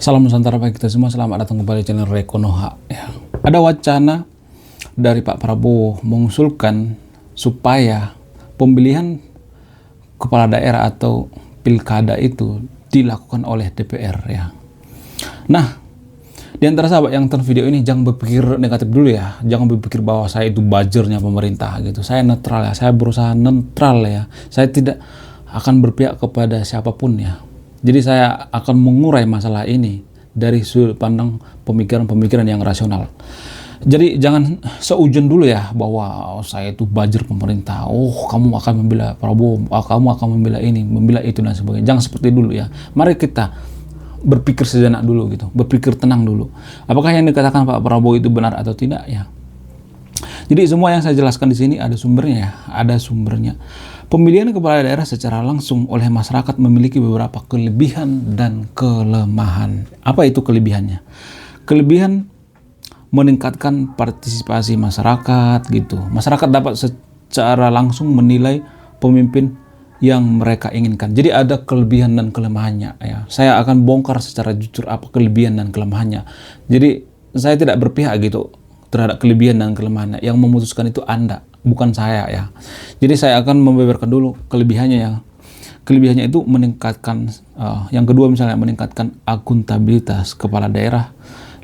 Salam Nusantara bagi kita semua, selamat datang kembali di channel Rekonoha. Ya. Ada wacana dari Pak Prabowo mengusulkan supaya pemilihan kepala daerah atau pilkada itu dilakukan oleh DPR ya. Nah, di antara sahabat yang nonton video ini jangan berpikir negatif dulu ya. Jangan berpikir bahwa saya itu buzzer-nya pemerintah gitu. Saya netral ya, saya berusaha netral ya. Saya tidak akan berpihak kepada siapapun ya. Jadi saya akan mengurai masalah ini dari sudut pandang pemikiran-pemikiran yang rasional. Jadi jangan seujon dulu ya bahwa saya itu buzzer pemerintah. Oh, kamu akan membela Prabowo, kamu akan membela ini, membela itu dan sebagainya. Jangan seperti dulu ya. Mari kita berpikir sejenak dulu gitu, berpikir tenang dulu. Apakah yang dikatakan Pak Prabowo itu benar atau tidak ya? Jadi semua yang saya jelaskan di sini ada sumbernya ya, ada sumbernya. Pemilihan kepala daerah secara langsung oleh masyarakat memiliki beberapa kelebihan dan kelemahan. Apa itu kelebihannya? Kelebihan meningkatkan partisipasi masyarakat gitu. Masyarakat dapat secara langsung menilai pemimpin yang mereka inginkan. Jadi ada kelebihan dan kelemahannya ya. Saya akan bongkar secara jujur apa kelebihan dan kelemahannya. Jadi saya tidak berpihak gitu terhadap kelebihan dan kelemahannya. Yang memutuskan itu Anda, bukan saya ya. Jadi saya akan membeberkan dulu kelebihannya ya. Kelebihannya itu meningkatkan, yang kedua misalnya meningkatkan akuntabilitas kepala daerah,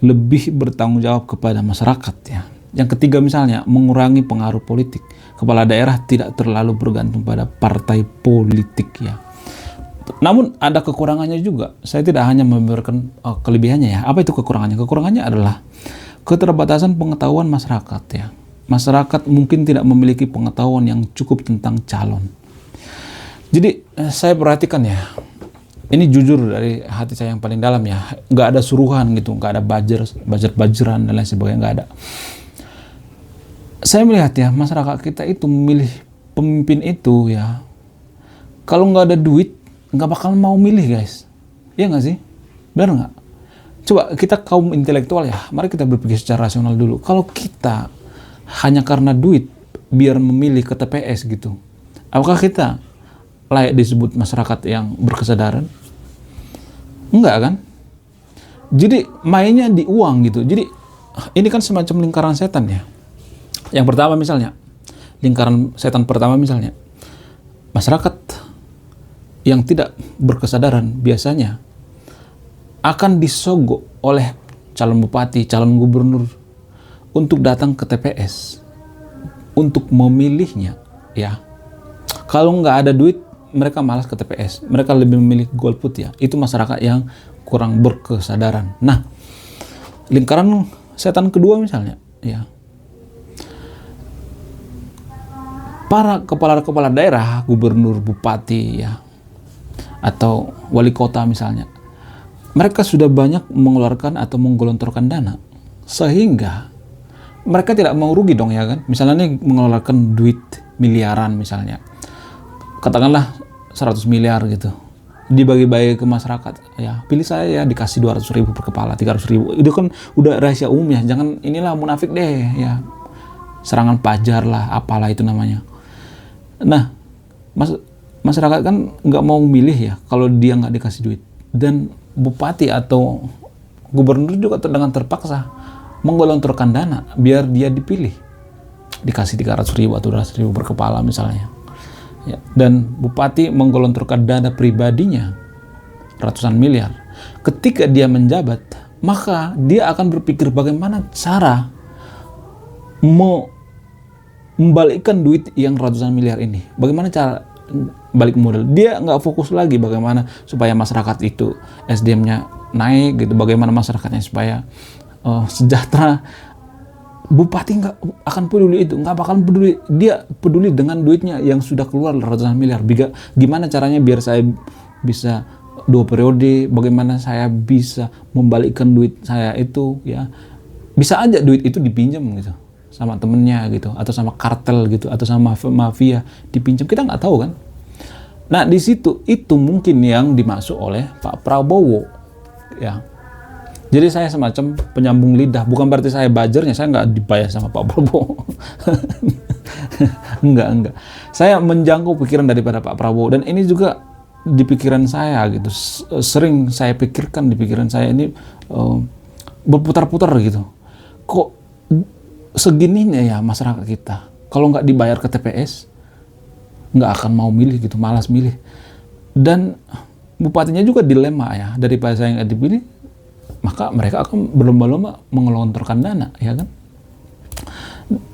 lebih bertanggung jawab kepada masyarakat ya. Yang ketiga misalnya mengurangi pengaruh politik. Kepala daerah tidak terlalu bergantung pada partai politik ya. Namun ada kekurangannya juga. Saya tidak hanya membeberkan kelebihannya ya. Apa itu kekurangannya? Kekurangannya adalah keterbatasan pengetahuan masyarakat ya. Masyarakat mungkin tidak memiliki pengetahuan yang cukup tentang calon. Jadi saya perhatikan ya, ini jujur dari hati saya yang paling dalam ya, nggak ada suruhan gitu, nggak ada buzzer-buzzeran dan lain sebagainya, nggak ada. Saya melihat ya, masyarakat kita itu memilih pemimpin itu ya, kalau nggak ada duit, nggak bakal mau milih guys. Iya nggak sih? Benar nggak? Coba kita kaum intelektual ya, mari kita berpikir secara rasional dulu. Kalau kita hanya karena duit biar memilih ke TPS gitu, apakah kita layak disebut masyarakat yang berkesadaran? Enggak kan? Jadi mainnya di uang gitu. Jadi ini kan semacam lingkaran setan ya. Yang pertama misalnya, lingkaran setan pertama misalnya, masyarakat yang tidak berkesadaran biasanya akan disogok oleh calon bupati, calon gubernur untuk datang ke TPS untuk memilihnya ya. Kalau nggak ada duit, mereka malas ke TPS. Mereka lebih memilih golput ya. Itu masyarakat yang kurang berkesadaran. Nah, lingkaran setan kedua misalnya ya. Para kepala-kepala daerah, gubernur, bupati ya, atau wali kota misalnya, mereka sudah banyak mengeluarkan atau menggelontorkan dana sehingga mereka tidak mau rugi dong ya kan. Misalnya nih mengeluarkan duit miliaran misalnya, katakanlah 100 miliar gitu, dibagi-bagi ke masyarakat ya, pilih saya ya, dikasih 200.000 per kepala, 300.000. Itu kan udah rahasia umum ya, jangan inilah munafik deh ya, serangan pajar lah, apalah itu namanya. Nah, masyarakat kan nggak mau milih ya kalau dia nggak dikasih duit. Dan bupati atau gubernur juga dengan terpaksa menggelontorkan dana biar dia dipilih, dikasih 300.000 atau 200.000 per kepala misalnya ya. Dan bupati menggelontorkan dana pribadinya ratusan miliar. Ketika dia menjabat, maka dia akan berpikir bagaimana cara membalikkan duit yang ratusan miliar ini, bagaimana cara balik modal. Dia nggak fokus lagi bagaimana supaya masyarakat itu SDM-nya naik gitu, bagaimana masyarakatnya supaya sejahtera. Bupati nggak akan peduli itu, nggak bakal peduli. Dia peduli dengan duitnya yang sudah keluar ratusan miliar. Gimana caranya biar saya bisa 2 periode, bagaimana saya bisa membalikkan duit saya itu ya. Bisa aja duit itu dipinjam gitu sama temennya gitu, atau sama kartel gitu, atau sama mafia dipinjam, kita nggak tahu kan. Nah di situ itu mungkin yang dimaksud oleh Pak Prabowo ya. Jadi saya semacam penyambung lidah, bukan berarti saya buzzer-nya, saya nggak dibayar sama Pak Prabowo. enggak. Saya menjangkau pikiran daripada Pak Prabowo, dan ini juga di pikiran saya gitu, sering saya pikirkan di pikiran saya ini, berputar-putar gitu. Kok segininya ya masyarakat kita, kalau nggak dibayar ke TPS nggak akan mau milih gitu, malas milih. Dan bupatinya juga dilema ya, daripada saya nggak dipilih, maka mereka akan berlomba-lomba mengelontorkan dana, ya kan?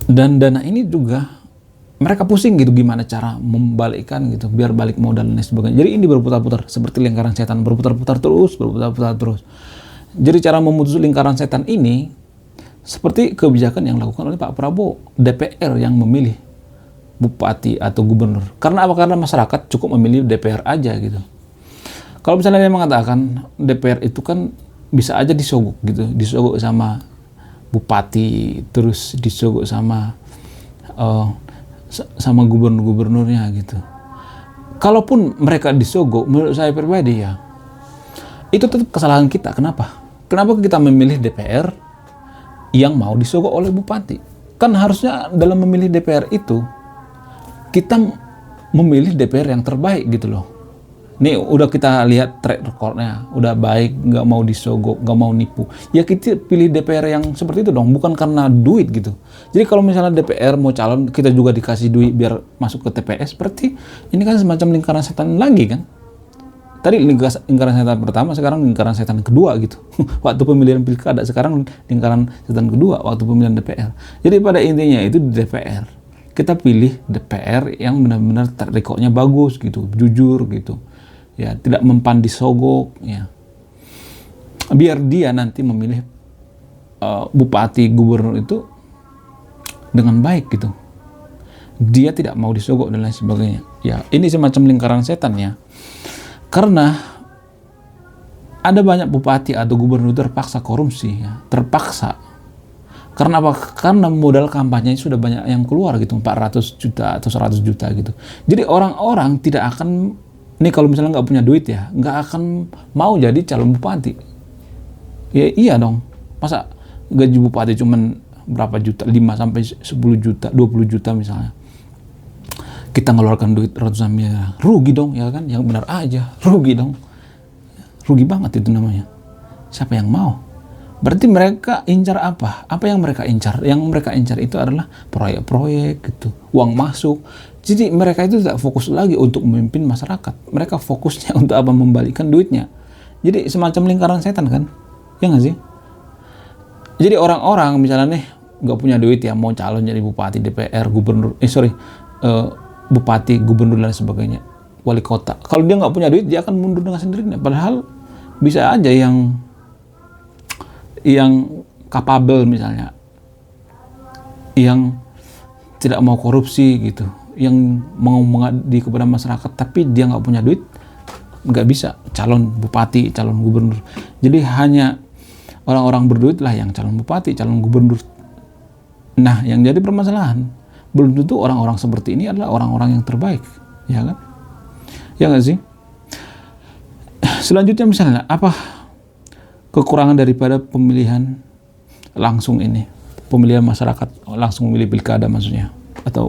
Dan dana ini juga mereka pusing gitu gimana cara membalikkan gitu biar balik modal dan sebagainya. Jadi ini berputar-putar seperti lingkaran setan, berputar-putar terus. Jadi cara memutus lingkaran setan ini seperti kebijakan yang dilakukan oleh Pak Prabowo, DPR yang memilih bupati atau gubernur. Karena apa? Karena masyarakat cukup memilih DPR aja gitu. Kalau misalnya dia mengatakan DPR itu kan bisa aja disogok gitu, disogok sama bupati, terus disogok sama gubernur-gubernurnya gitu. Kalaupun mereka disogok, menurut saya pribadi ya, itu tetap kesalahan kita. Kenapa? Kenapa kita memilih DPR yang mau disogok oleh bupati? Kan harusnya dalam memilih DPR itu, kita memilih DPR yang terbaik gitu loh. Nih udah kita lihat track recordnya, udah baik, nggak mau disogok, nggak mau nipu. Ya kita pilih DPR yang seperti itu dong, bukan karena duit gitu. Jadi kalau misalnya DPR mau calon, kita juga dikasih duit biar masuk ke TPS, berarti ini kan semacam lingkaran setan lagi kan. Tadi lingkaran setan pertama, sekarang lingkaran setan kedua gitu. Waktu pemilihan pilkada, sekarang lingkaran setan kedua waktu pemilihan DPR. Jadi pada intinya itu di DPR. Kita pilih DPR yang benar-benar track recordnya bagus gitu, jujur gitu. Ya, tidak mempan disogok ya. Biar dia nanti memilih bupati, gubernur itu dengan baik gitu. Dia tidak mau disogok dan lain sebagainya. Ya, ini semacam lingkaran setan ya. Karena ada banyak bupati atau gubernur terpaksa korupsi ya, terpaksa. Karena apa? Karena modal kampanye sudah banyak yang keluar gitu, 400 juta atau 100 juta gitu. Jadi orang-orang tidak akan, ini kalau misalnya nggak punya duit ya, nggak akan mau jadi calon bupati. Ya iya dong. Masa gaji bupati cuman berapa juta, 5 sampai 10 juta, 20 juta misalnya. Kita ngeluarkan duit ratusan miliar. Rugi dong, ya kan? Yang benar aja, rugi dong. Rugi banget itu namanya. Siapa yang mau? Berarti mereka incar apa? Apa yang mereka incar? Yang mereka incar itu adalah proyek-proyek gitu, uang masuk. Jadi mereka itu tidak fokus lagi untuk memimpin masyarakat. Mereka fokusnya untuk apa? Membalikkan duitnya. Jadi semacam lingkaran setan kan? Ya nggak sih? Jadi orang-orang misalnya nih nggak punya duit ya, mau calon jadi bupati, DPR, gubernur, bupati, gubernur dan sebagainya, wali kota. Kalau dia nggak punya duit, dia akan mundur dengan sendirinya. Padahal bisa aja yang kapabel misalnya, yang tidak mau korupsi gitu, yang mau mengabdi kepada masyarakat, tapi dia nggak punya duit, nggak bisa calon bupati, calon gubernur. Jadi hanya orang-orang berduit lah yang calon bupati, calon gubernur. Nah, yang jadi permasalahan, belum tentu orang-orang seperti ini adalah orang-orang yang terbaik, ya kan? Ya nggak sih? Selanjutnya misalnya, apa kekurangan daripada pemilihan langsung ini? Pemilihan masyarakat, langsung memilih pilkada maksudnya, atau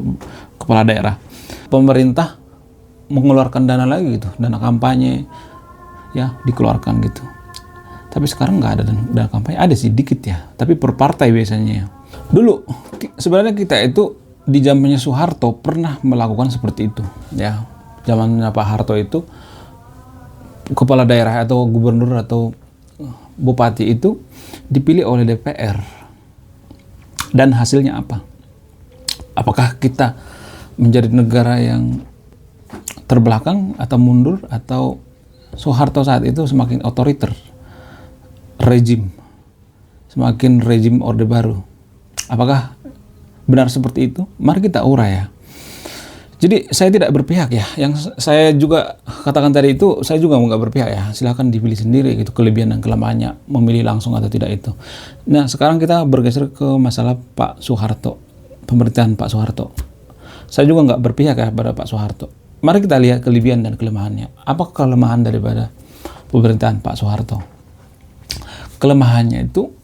kepala daerah. Pemerintah mengeluarkan dana lagi gitu, dana kampanye, ya dikeluarkan gitu. Tapi sekarang nggak ada dana kampanye, ada sih dikit ya, tapi per partai biasanya. Dulu, sebenarnya kita itu di zamannya Soeharto pernah melakukan seperti itu ya. Zamannya Pak Harto itu kepala daerah atau gubernur atau bupati itu dipilih oleh DPR. Dan hasilnya apa? Apakah kita menjadi negara yang terbelakang atau mundur, atau Soeharto saat itu semakin otoriter rejim, semakin rejim Orde Baru? Apakah benar seperti itu? Mari kita urai ya. Jadi saya tidak berpihak ya. Yang saya juga katakan tadi itu, saya juga nggak berpihak ya. Silahkan dipilih sendiri gitu, kelebihan dan kelemahannya, memilih langsung atau tidak itu. Nah sekarang kita bergeser ke masalah Pak Soeharto, pemerintahan Pak Soeharto. Saya juga nggak berpihak ya pada Pak Soeharto. Mari kita lihat kelebihan dan kelemahannya. Apa kelemahan daripada pemerintahan Pak Soeharto? Kelemahannya itu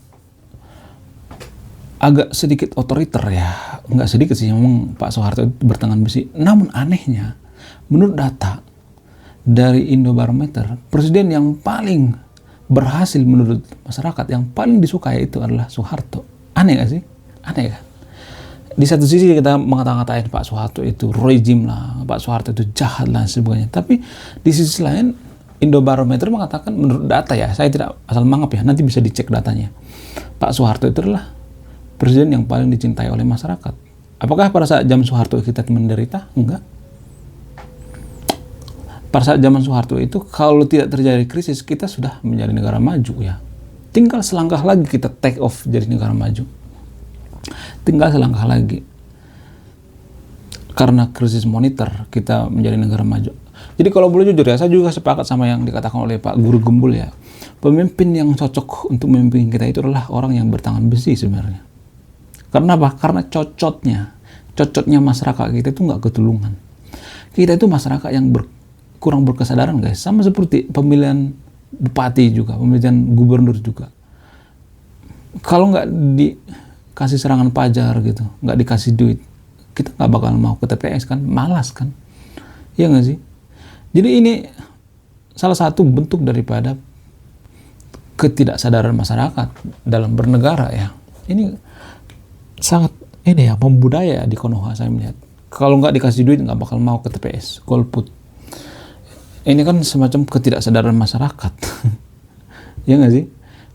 agak sedikit otoriter ya, nggak sedikit sih, memang Pak Soeharto itu bertangan besi. Namun anehnya, menurut data, dari Indobarometer, presiden yang paling berhasil menurut masyarakat, yang paling disukai itu adalah Soeharto. Aneh gak sih? Aneh kan? Di satu sisi kita mengata-ngatain Pak Soeharto itu rejim lah, Pak Soeharto itu jahat lah sebagainya. Tapi di sisi lain Indobarometer mengatakan, menurut data ya, saya tidak asal mangap ya, nanti bisa dicek datanya. Pak Soeharto itu adalah presiden yang paling dicintai oleh masyarakat. Apakah pada saat zaman Soeharto kita menderita? Enggak. Pada saat zaman Soeharto itu, kalau tidak terjadi krisis, kita sudah menjadi negara maju ya. Tinggal selangkah lagi kita take off jadi negara maju. Tinggal selangkah lagi. Karena krisis moneter, kita menjadi negara maju. Jadi kalau boleh jujur ya, saya juga sepakat sama yang dikatakan oleh Pak Guru Gembul ya. Pemimpin yang cocok untuk memimpin kita itu adalah orang yang bertangan besi sebenarnya. Karena apa? Karena cocotnya masyarakat kita itu nggak ketulungan. Kita itu masyarakat yang kurang berkesadaran guys. Sama seperti pemilihan bupati juga, pemilihan gubernur juga. Kalau nggak dikasih serangan pajar gitu, nggak dikasih duit, kita nggak bakal mau ke TPS kan, malas kan. Iya nggak sih? Jadi ini salah satu bentuk daripada ketidaksadaran masyarakat dalam bernegara ya. Ini sangat membudaya di Konoha saya melihat. Kalau nggak dikasih duit nggak bakal mau ke TPS, golput. Ini kan semacam ketidaksadaran masyarakat. Ya nggak sih?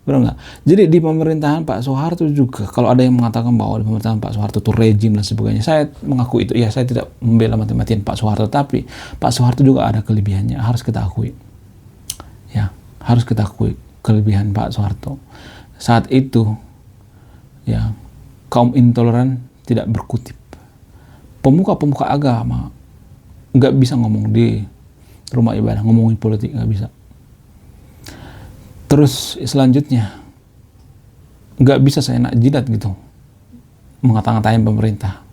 Benar nggak? Jadi di pemerintahan Pak Soeharto juga, kalau ada yang mengatakan bahwa di pemerintahan Pak Soeharto itu rejim dan sebagainya, saya mengaku itu. Ya, saya tidak membela mati-matian Pak Soeharto, tapi Pak Soeharto juga ada kelebihannya, harus kita akui. Ya, harus kita akui kelebihan Pak Soeharto. Saat itu, ya, kaum intoleran tidak berkutip. Pemuka-pemuka agama nggak bisa ngomong di rumah ibadah, ngomongin politik nggak bisa. Terus selanjutnya nggak bisa seenak jidat gitu mengata-ngatain pemerintah.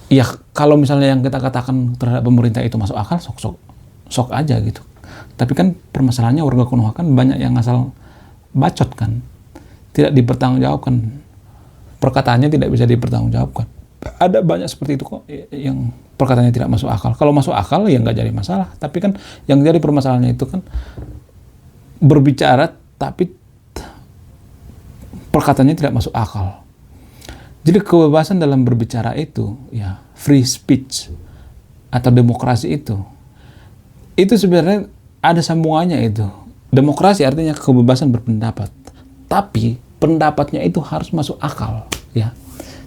Ya kalau misalnya yang kita katakan terhadap pemerintah itu masuk akal, sok aja gitu. Tapi kan permasalahannya warga Konoha kan banyak yang asal bacot kan, tidak dipertanggungjawabkan, perkataannya tidak bisa dipertanggungjawabkan. Ada banyak seperti itu kok yang perkataannya tidak masuk akal. Kalau masuk akal ya nggak jadi masalah. Tapi kan yang jadi permasalahannya itu kan berbicara tapi perkataannya tidak masuk akal. Jadi kebebasan dalam berbicara itu ya free speech atau demokrasi itu sebenarnya ada sambungannya itu. Demokrasi artinya kebebasan berpendapat. Tapi pendapatnya itu harus masuk akal ya.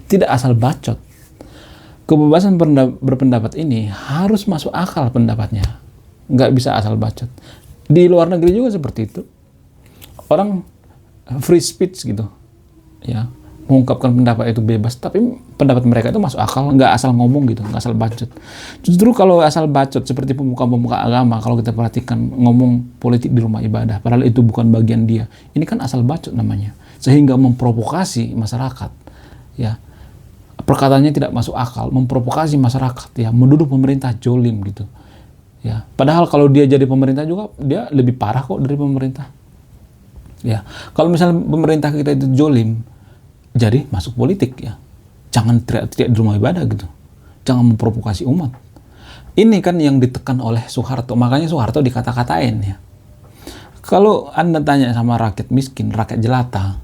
Tidak asal bacot. Kebebasan berpendapat ini harus masuk akal pendapatnya. Nggak bisa asal bacot. Di luar negeri juga seperti itu. Orang free speech gitu. Ya, mengungkapkan pendapat itu bebas, tapi pendapat mereka itu masuk akal, nggak asal ngomong gitu, nggak asal bacot. Justru kalau asal bacot seperti pemuka-pemuka agama, kalau kita perhatikan ngomong politik di rumah ibadah, padahal itu bukan bagian dia. Ini kan asal bacot namanya. Sehingga memprovokasi masyarakat. Ya. Perkataannya tidak masuk akal, memprovokasi masyarakat ya, menuduh pemerintah jolim gitu. Ya, padahal kalau dia jadi pemerintah juga dia lebih parah kok dari pemerintah. Ya, kalau misalnya pemerintah kita itu jolim, jadi masuk politik ya. Jangan teriak-teriak di rumah ibadah gitu. Jangan memprovokasi umat. Ini kan yang ditekan oleh Soeharto. Makanya Soeharto dikata-katain ya. Kalau Anda tanya sama rakyat miskin, rakyat jelata,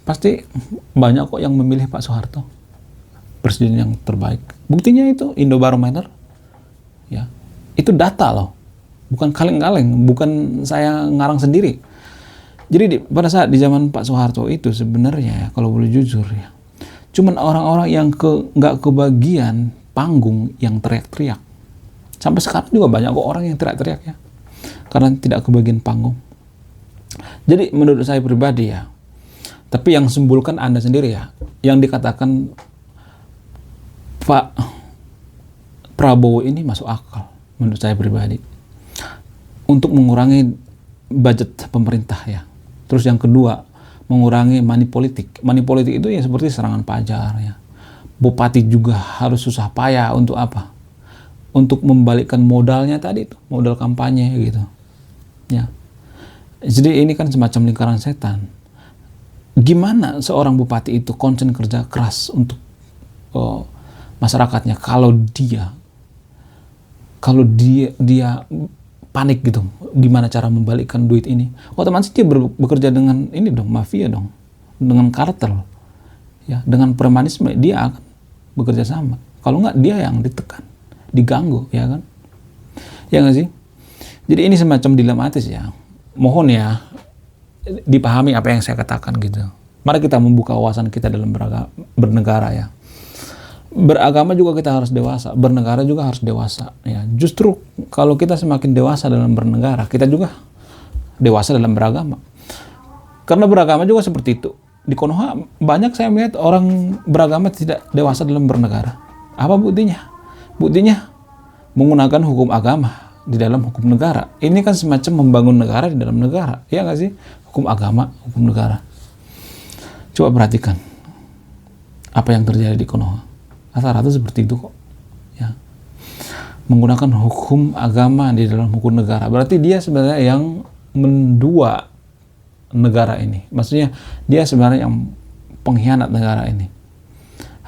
pasti banyak kok yang memilih Pak Soeharto. Presiden yang terbaik. Buktinya itu Indobarometer. Ya. Itu data loh, bukan kaleng-kaleng, bukan saya ngarang sendiri. Jadi pada saat di zaman Pak Soeharto itu sebenarnya ya, kalau boleh jujur ya, cuman orang-orang yang nggak kebagian panggung yang teriak-teriak. Sampai sekarang juga banyak kok orang yang teriak-teriak ya, karena tidak kebagian panggung. Jadi menurut saya pribadi ya, tapi yang sembulkan Anda sendiri ya, yang dikatakan Pak Prabowo ini masuk akal. Menurut saya pribadi, untuk mengurangi budget pemerintah ya. Terus yang kedua, mengurangi money politik. Money politik itu ya seperti serangan pajar ya. Bupati juga harus susah payah untuk apa? Untuk membalikkan modalnya tadi itu, modal kampanye gitu. Ya. Jadi ini kan semacam lingkaran setan. Gimana seorang bupati itu konsen kerja keras untuk masyarakatnya kalau dia panik gitu, gimana cara membalikkan duit ini. Otomatis dia bekerja dengan ini dong, mafia dong, dengan kartel, ya, dengan premanisme dia akan bekerja sama. Kalau nggak dia yang ditekan, diganggu, ya kan? Ya nggak sih? Jadi ini semacam dilematis ya. Mohon ya dipahami apa yang saya katakan gitu. Mari kita membuka wawasan kita dalam bernegara ya. Beragama juga kita harus dewasa, bernegara juga harus dewasa ya. Justru kalau kita semakin dewasa dalam bernegara, kita juga dewasa dalam beragama. Karena beragama juga seperti itu. Di Konoha banyak saya melihat orang beragama tidak dewasa dalam bernegara. Apa buktinya? Buktinya menggunakan hukum agama di dalam hukum negara. Ini kan semacam membangun negara di dalam negara. Ya nggak sih? Hukum agama, hukum negara. Coba perhatikan apa yang terjadi di Konoha. Rata-rata seperti itu kok. Ya. Menggunakan hukum agama di dalam hukum negara. Berarti dia sebenarnya yang mendua negara ini. Maksudnya dia sebenarnya yang pengkhianat negara ini.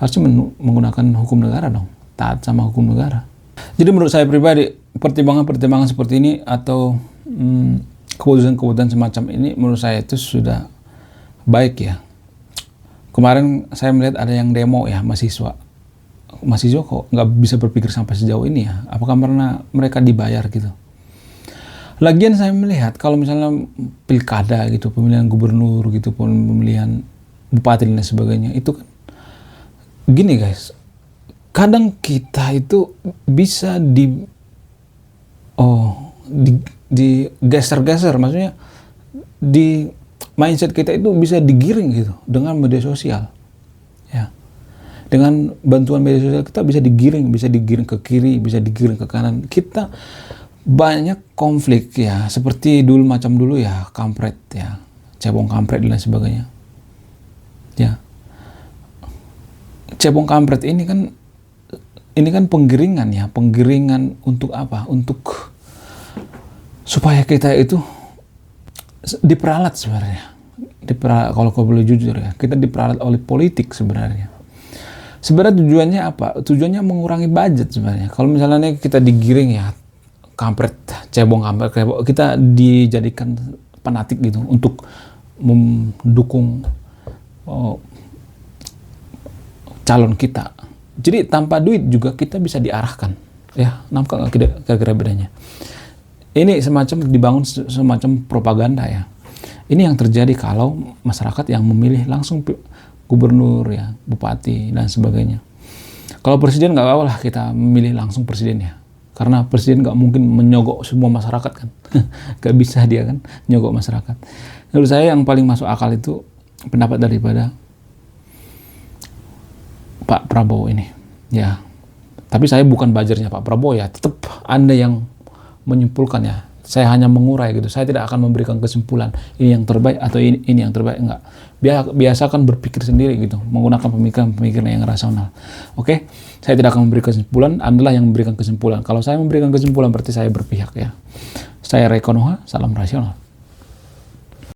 Harusnya menggunakan hukum negara dong. Taat sama hukum negara. Jadi menurut saya pribadi, pertimbangan-pertimbangan seperti ini atau keputusan-keputusan semacam ini menurut saya itu sudah baik ya. Kemarin saya melihat ada yang demo ya, mahasiswa kok nggak bisa berpikir sampai sejauh ini ya. Apakah karena mereka dibayar gitu? Lagian saya melihat kalau misalnya pilkada gitu, pemilihan gubernur gitu, pemilihan bupati dan sebagainya, itu kan gini guys, kadang kita itu bisa digeser-geser, maksudnya di mindset kita itu bisa digiring gitu dengan media sosial ya. Dengan bantuan media sosial kita bisa digiring ke kiri, bisa digiring ke kanan. Kita banyak konflik ya, seperti macam dulu ya, kampret ya, cebong kampret dan lain sebagainya. Ya. Cebong kampret ini kan penggiringan ya, penggiringan untuk apa? Untuk supaya kita itu diperalat sebenarnya. Kalau boleh jujur ya, kita diperalat oleh politik sebenarnya. Sebenarnya tujuannya apa? Tujuannya mengurangi budget sebenarnya. Kalau misalnya kita digiring ya, kampret, cebong kampret, kita dijadikan fanatik gitu untuk mendukung calon kita. Jadi tanpa duit juga kita bisa diarahkan. Ya, nampak nggak kira-kira bedanya? Ini semacam dibangun semacam propaganda ya. Ini yang terjadi kalau masyarakat yang memilih langsung gubernur ya, bupati dan sebagainya. Kalau presiden nggak apa-apa lah kita memilih langsung presidennya, karena presiden nggak mungkin menyogok semua masyarakat kan, nggak bisa dia kan nyogok masyarakat. Menurut saya yang paling masuk akal itu pendapat daripada Pak Prabowo ini, ya. Tapi saya bukan buzzer-nya Pak Prabowo ya, tetap Anda yang menyimpulkan ya. Saya hanya mengurai gitu. Saya tidak akan memberikan kesimpulan ini yang terbaik atau ini yang terbaik, enggak. Biasakan berpikir sendiri gitu, menggunakan pemikiran yang rasional. Oke? Saya tidak akan memberikan kesimpulan, Anda lah yang memberikan kesimpulan. Kalau saya memberikan kesimpulan berarti saya berpihak ya. Saya Ray Konoha, salam rasional.